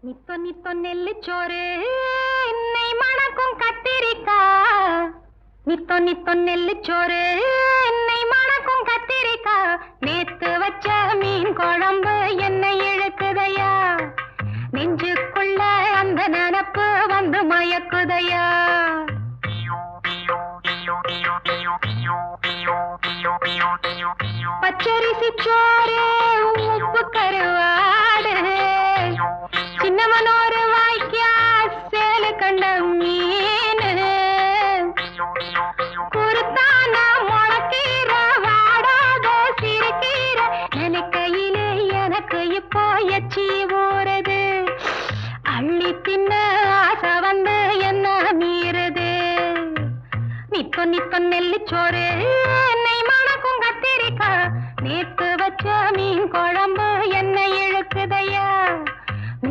நித்தொ நித்தொ நெல்லுச்சோறு என்னை மணக்கும் கத்திரிக்கா. நித்தொ நித்தொ நெல்லுச்சோறு என்னை மணக்கும் கத்திரிக்கா. நேத்து வச்ச மீன் குழம்பு என்னை இழுக்குதையா. நெஞ்சுக்குள்ள அந்த நினப்பு வந்து மயக்குதையா. பச்சரிசி சோறு உப்பு கருவாடு சின்னமனோரு வாய்க்கா சேலு கண்ட மீன் குருத்தான முளக்கீர வாடாத சிறுகீர நினைக்கையிலே எனக்கு இப்போ எச்சி ஊறுது. அள்ளி தின்ன ஆசை வந்து என்ன மீறுது. நித்தொ நித்தொ நெல்லுச்சோறு